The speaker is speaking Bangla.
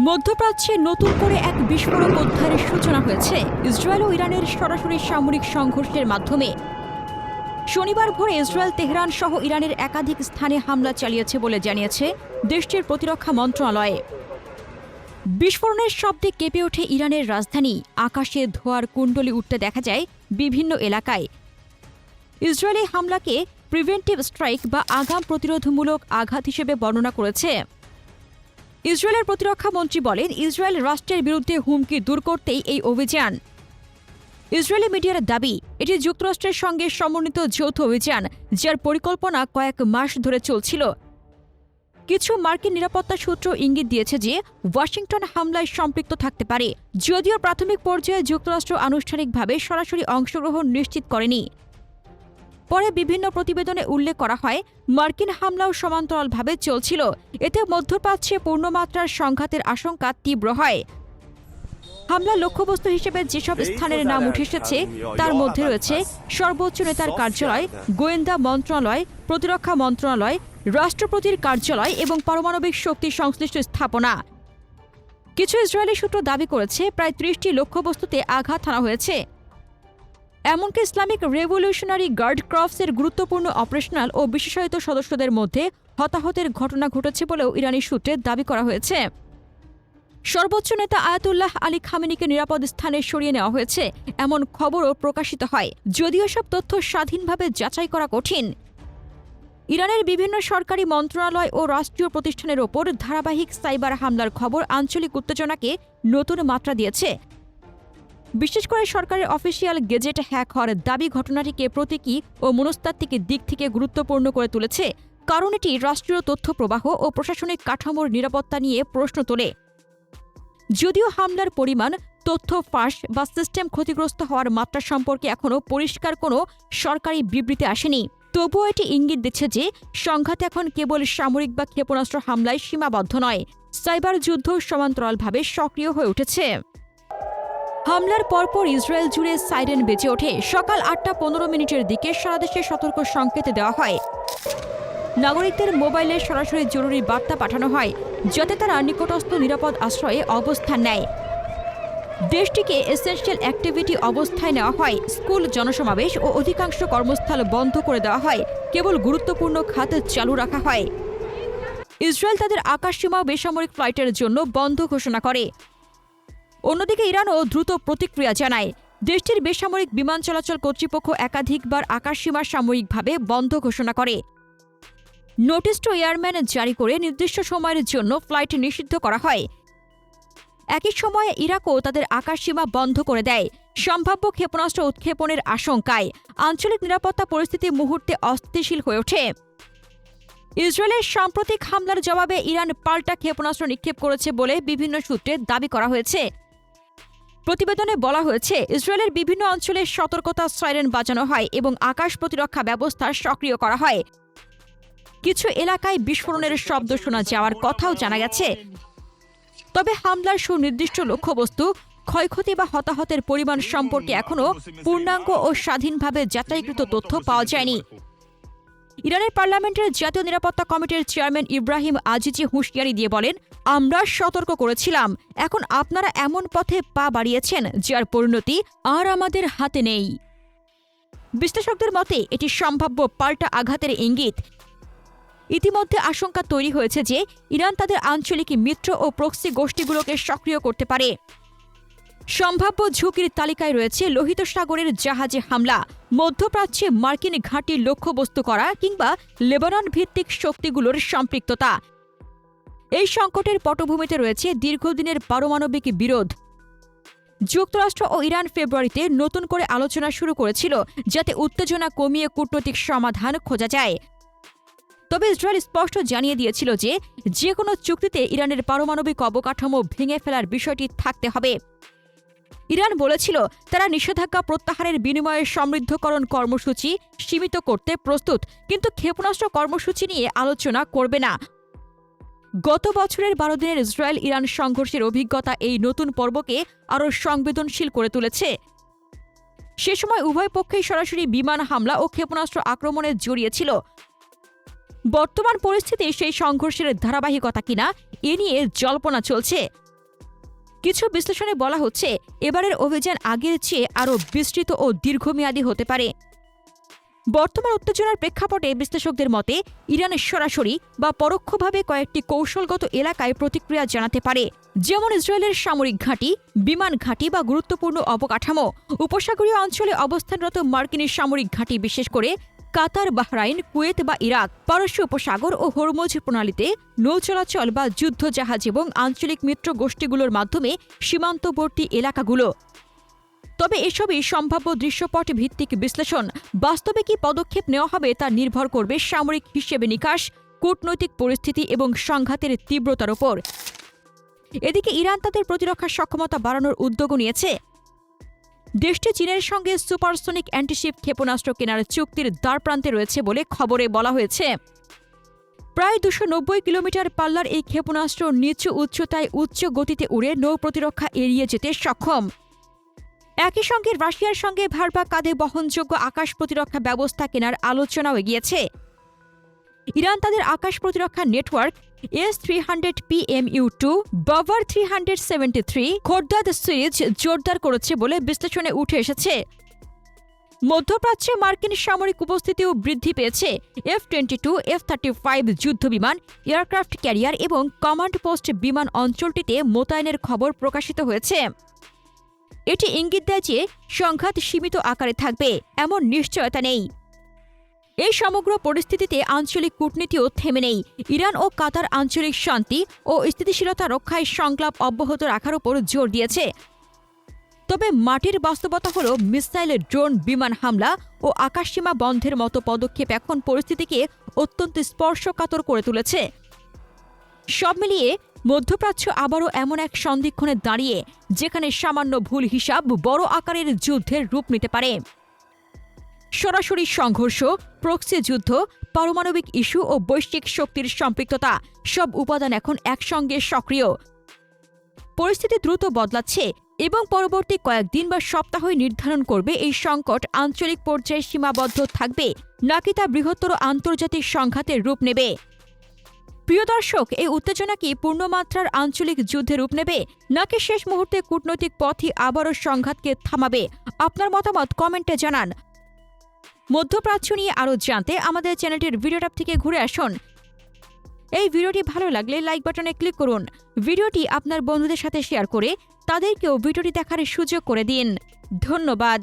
মধ্যপ্রাচ্যে নতুন করে এক বিস্ফোরক অধ্যায়ের সূচনা হয়েছে ইসরায়েল ও ইরানের সরাসরি সামরিক সংঘর্ষের মাধ্যমে। শনিবার ভোরে ইসরায়েল তেহরান সহ ইরানের একাধিক স্থানে হামলা চালিয়েছে বলে জানিয়েছে দেশটির প্রতিরক্ষা মন্ত্রণালয়। বিস্ফোরণের শব্দে কেঁপে ওঠে ইরানের রাজধানী, আকাশে ধোঁয়ার কুণ্ডলী উঠতে দেখা যায় বিভিন্ন এলাকায়। ইসরায়েলি হামলাকে প্রিভেন্টিভ স্ট্রাইক বা আগাম প্রতিরোধমূলক আঘাত হিসেবে বর্ণনা করেছে। ইসরায়েলের প্রতিরক্ষা মন্ত্রী বলেন, ইসরায়েল রাষ্ট্রের বিরুদ্ধে হুমকি দূর করতেই এই অভিযান। ইসরায়েলি মিডিয়ার দাবি, এটি যুক্তরাষ্ট্রের সঙ্গে সমন্বিত যৌথ অভিযান, যার পরিকল্পনা কয়েক মাস ধরে চলছিল। কিছু মার্কিন নিরাপত্তা সূত্র ইঙ্গিত দিয়েছে যে ওয়াশিংটন হামলায় সম্পৃক্ত থাকতে পারে, যদিও প্রাথমিক পর্যায়ে যুক্তরাষ্ট্র আনুষ্ঠানিকভাবে সরাসরি অংশগ্রহণ নিশ্চিত করেনি। পরে বিভিন্ন প্রতিবেদনে উল্লেখ করা হয়, মার্কিন হামলাও সমান্তরালভাবে চলছিল। এতে মধ্যপ্রাচ্যে পূর্ণমাত্রার সংঘাতের আশঙ্কা তীব্র হয়। হামলা লক্ষ্যবস্তু হিসেবে যেসব স্থানের নাম উঠে এসেছে তার মধ্যে রয়েছে সর্বোচ্চ নেতার কার্যালয়, গোয়েন্দা মন্ত্রণালয়, প্রতিরক্ষা মন্ত্রণালয়, রাষ্ট্রপতির কার্যালয় এবং পারমাণবিক শক্তি সংশ্লিষ্ট স্থাপনা। কিছু ইসরায়েলি সূত্র দাবি করেছে প্রায় ৩০টি লক্ষ্যবস্তুতে আঘাত হানা হয়েছে। এমনকি ইসলামিক রেভলিউশনারি গার্ড ক্রপসের গুরুত্বপূর্ণ অপারেশনাল ও বিশেষায়িত সদস্যদের মধ্যে হতাহতের ঘটনা ঘটেছে বলেও ইরানি সূত্রে দাবি করা হয়েছে। সর্বোচ্চ নেতা আয়াতুল্লাহ আলী খামেনিকে নিরাপদ স্থানে সরিয়ে নেওয়া হয়েছে, এমন খবরও প্রকাশিত হয়, যদিও সব তথ্য স্বাধীনভাবে যাচাই করা কঠিন। ইরানের বিভিন্ন সরকারি মন্ত্রণালয় ও রাষ্ট্রীয় প্রতিষ্ঠানের ওপর ধারাবাহিক সাইবার হামলার খবর আঞ্চলিক উত্তেজনাকে নতুন মাত্রা দিয়েছে। বিশেষ করে সরকারের অফিসিয়াল গেজেট হ্যাক হওয়ার দাবি ঘটনাটিকে প্রতীকী ও মনস্তাত্ত্বিক দিক থেকে গুরুত্বপূর্ণ করে তুলেছে, কারণ এটি রাষ্ট্রীয় তথ্য প্রবাহ ও প্রশাসনিক কাঠামোর নিরাপত্তা নিয়ে প্রশ্ন তোলে। যদিও হামলার পরিমাণ, তথ্য ফাঁস বা সিস্টেম ক্ষতিগ্রস্ত হওয়ার মাত্রা সম্পর্কে এখনও পরিষ্কার কোনো সরকারি বিবৃতি আসেনি, তবুও এটি ইঙ্গিত দিচ্ছে যে সংঘাত এখন কেবল সামরিক বা ক্ষেপণাস্ত্র হামলায় সীমাবদ্ধ নয়, সাইবার যুদ্ধ সমান্তরালভাবে সক্রিয় হয়ে উঠেছে। হামলার পরপর ইসরায়েল জুড়ে সাইরেন বেজে ওঠে। সকাল ৮টা ১৫ দিকে সারা দেশে সতর্ক সংকেত দেওয়া হয়। নাগরিকদের মোবাইলে সরাসরি জরুরি বার্তা পাঠানো হয়, যাতে তারা নিকটস্থ নিরাপদ আশ্রয়ে অবস্থান নেয়। দেশটিকে এসেনশিয়াল অ্যাক্টিভিটি অবস্থায় নেওয়া হয়। স্কুল, জনসমাবেশ ও অধিকাংশ কর্মস্থল বন্ধ করে দেওয়া হয়, কেবল গুরুত্বপূর্ণ খাত চালু রাখা হয়। ইসরায়েল তাদের আকাশসীমা বেসামরিক ফ্লাইটের জন্য বন্ধ ঘোষণা করে। অন্যদিকে ইরানও দ্রুত প্রতিক্রিয়া জানায়। দেশটির বেসামরিক বিমান চলাচল কর্তৃপক্ষ একাধিকবার আকাশসীমা সাময়িকভাবে বন্ধ ঘোষণা করে। নোটিস টু এয়ারম্যান জারি করে নির্দিষ্ট সময়ের জন্য ফ্লাইট নিষিদ্ধ করা হয়। একই সময়ে ইরাকও তাদের আকাশসীমা বন্ধ করে দেয়, সম্ভাব্য ক্ষেপণাস্ত্র উৎক্ষেপণের আশঙ্কায়। আঞ্চলিক নিরাপত্তা পরিস্থিতি মুহূর্তে অস্থিতিশীল হয়ে ওঠে। ইসরায়েলের সাম্প্রতিক হামলার জবাবে ইরান পাল্টা ক্ষেপণাস্ত্র নিক্ষেপ করেছে বলে বিভিন্ন সূত্রে দাবি করা হয়েছে। প্রতিবেদনে বলা হয়েছে, ইসরায়েলের বিভিন্ন অঞ্চলে সতর্কতা সাইরেন বাজানো হয় এবং আকাশ প্রতিরক্ষা ব্যবস্থা সক্রিয় করা হয়। কিছু এলাকায় বিস্ফোরণের শব্দ শোনা যাওয়ার কথাও জানা গেছে। তবে হামলার সুনির্দিষ্ট লক্ষ্যবস্তু, ক্ষয়ক্ষতি বা হতাহতের পরিমাণ সম্পর্কে এখনও পূর্ণাঙ্গ ও স্বাধীনভাবে যাচাইকৃত তথ্য পাওয়া যায়নি। ইরানের পার্লামেন্টের জাতীয় নিরাপত্তা কমিটির চেয়ারম্যান ইব্রাহিম আজিজি হুঁশিয়ারি দিয়ে বলেন, আমরা সতর্ক করেছিলাম, এখন আপনারা এমন পথে পা বাড়িয়েছেন যার পরিণতি আর আমাদের হাতে নেই। বিশ্লেষকদের মতে এটি সম্ভাব্য পাল্টা আঘাতের ইঙ্গিত। ইতিমধ্যে আশঙ্কা তৈরি হয়েছে যে ইরান তাদের আঞ্চলিক মিত্র ও প্রক্সি গোষ্ঠীগুলোকে সক্রিয় করতে পারে। সম্ভাব্য ঝুঁকির তালিকায় রয়েছে লোহিত সাগরের জাহাজে হামলা, মধ্যপ্রাচ্যে মার্কিন ঘাঁটির লক্ষ্যবস্তু করা কিংবা লেবানন ভিত্তিক শক্তিগুলোর সম্পৃক্ততা। এই সংকটের পটভূমিতে রয়েছে দীর্ঘদিনের পারমাণবিক বিরোধ। যুক্তরাষ্ট্র ও ইরান ফেব্রুয়ারিতে নতুন করে আলোচনা শুরু করেছিল, যাতে উত্তেজনা কমিয়ে কূটনৈতিক সমাধান খোঁজা যায়। তবে ইসরায়েল স্পষ্ট জানিয়ে দিয়েছিল যে কোনো চুক্তিতে ইরানের পারমাণবিক অবকাঠামো ভেঙে ফেলার বিষয়টি থাকতে হবে। ইরান বলেছিল তারা নিষেধাজ্ঞা প্রত্যাহারের বিনিময়ে সমৃদ্ধকরণ কর্মসূচি সীমিত করতে প্রস্তুত, কিন্তু ক্ষেপণাস্ত্র কর্মসূচি নিয়ে আলোচনা করবে না। গত বছরের 12 দিনের ইসরায়েল ইরান সংঘর্ষের অভিজ্ঞতা এই নতুন পর্বকে আরও সংবেদনশীল করে তুলেছে। সে সময় উভয় পক্ষেই সরাসরি বিমান হামলা ও ক্ষেপণাস্ত্র আক্রমণে জড়িয়েছিল। বর্তমান পরিস্থিতি সেই সংঘর্ষের ধারাবাহিকতা কিনা এ নিয়ে জল্পনা চলছে। কিছু বিশ্লেষণে বলা হচ্ছে এবারের অভিযান আগের চেয়ে আরও বিস্তৃত ও দীর্ঘমেয়াদী হতে পারে। বর্তমান উত্তেজনার প্রেক্ষাপটে বিশ্লেষকদের মতে ইরান সরাসরি বা পরোক্ষভাবে কয়েকটি কৌশলগত এলাকায় প্রতিক্রিয়া জানাতে পারে, যেমন ইসরায়েলের সামরিক ঘাঁটি, বিমান ঘাঁটি বা গুরুত্বপূর্ণ অবকাঠামো, উপসাগরীয় অঞ্চলে অবস্থানরত মার্কিন সামরিক ঘাঁটি, বিশেষ করে কাতার, বাহরাইন, কুয়েত বা ইরাক, পারস্য উপসাগর ও হরমুজ প্রণালীতে নৌ চলাচল বা যুদ্ধজাহাজ এবং আঞ্চলিক মিত্র গোষ্ঠীগুলোর মাধ্যমে সীমান্তবর্তী এলাকাগুলো। তবে এসবই সম্ভাব্য দৃশ্যপট ভিত্তিক বিশ্লেষণ। বাস্তবে কি পদক্ষেপ নেওয়া হবে তা নির্ভর করবে সামরিক হিসেবে নিকাশ, কূটনৈতিক পরিস্থিতি এবং সংঘাতের তীব্রতার ওপর। এদিকে ইরান তাদের প্রতিরক্ষা সক্ষমতা বাড়ানোর উদ্যোগও নিয়েছে। দেশটি চীনের সঙ্গে সুপারসনিক অ্যান্টিশিপ ক্ষেপণাস্ত্র কেনার চুক্তির দ্বারপ্রান্তে রয়েছে বলে খবরে বলা হয়েছে। প্রায় 290 কিলোমিটার পাল্লার এই ক্ষেপণাস্ত্র নিচু উচ্চতায় উচ্চ গতিতে উড়ে নৌ প্রতিরক্ষা এড়িয়ে যেতে সক্ষম। একই সঙ্গে রাশিয়ার সঙ্গে ভার বা কাঁধে বহনযোগ্য আকাশ প্রতিরক্ষা ব্যবস্থা কেনার আলোচনাও এগিয়েছে। ইরান তাদের আকাশ প্রতিরক্ষা নেটওয়ার্ক S-300 PMU-2, বাভার 373 খোরদাদ সিরিজ জোরদার করেছে বলে বিশ্লেষণে উঠে এসেছে। মধ্যপ্রাচ্যে মার্কিন সামরিক উপস্থিতিও বৃদ্ধি পেয়েছে। F-22, F-35 যুদ্ধবিমান, এয়ারক্রাফট ক্যারিয়ার এবং কমান্ড পোস্ট বিমান অঞ্চলটিতে মোতায়েনের খবর প্রকাশিত হয়েছে। এটি ইঙ্গিত দেয় যে সংঘাত সীমিত আকারে থাকবে এমন নিশ্চয়তা নেই। এই সমগ্র পরিস্থিতিতে আঞ্চলিক কূটনীতিও থেমে নেই। ইরান ও কাতার আঞ্চলিক শান্তি ও স্থিতিশীলতা রক্ষায় সংলাপ অব্যাহত রাখার উপর জোর দিয়েছে। তবে মাটির বাস্তবতা হল মিসাইল, ড্রোন, বিমান হামলা ও আকাশসীমা বন্ধের মতো পদক্ষেপ এখন পরিস্থিতিকে অত্যন্ত স্পর্শকাতর করে তুলেছে। সব মিলিয়ে মধ্যপ্রাচ্য আবারও এমন এক সন্ধিক্ষণে দাঁড়িয়ে যেখানে সামান্য ভুল হিসাব বড় আকারের যুদ্ধের রূপ নিতে পারে। সরাসরি সংঘর্ষ, প্রক্সি যুদ্ধ, পারমাণবিক ইস্যু ও বৈশ্বিক শক্তির সম্পৃক্ততা সব উপাদান এখন একসঙ্গে সক্রিয়। পরিস্থিতি দ্রুত বদলাচ্ছে এবং পরবর্তী কয়েকদিন বা সপ্তাহই নির্ধারণ করবে এই সংকট আঞ্চলিক পর্যায়ে সীমাবদ্ধ থাকবে নাকি তা বৃহত্তর আন্তর্জাতিক সংঘাতের রূপ নেবে। প্রিয় দর্শক, এই উত্তেজনা কি পূর্ণমাত্রার আঞ্চলিক যুদ্ধে রূপ নেবে নাকি শেষ মুহূর্তে কূটনৈতিক পথই আবারও সংঘাতকে থামাবে? আপনার মতামত কমেন্টে জানান। মধ্যপ্রাচ্য নিয়ে আরও জানতে আমাদের চ্যানেলটির ভিডিও ট্যাব থেকে ঘুরে আসুন। এই ভিডিওটি ভালো লাগলে লাইক বাটনে ক্লিক করুন। ভিডিওটি আপনার বন্ধুদের সাথে শেয়ার করে তাদেরকেও ভিডিওটি দেখার সুযোগ করে দিন। ধন্যবাদ।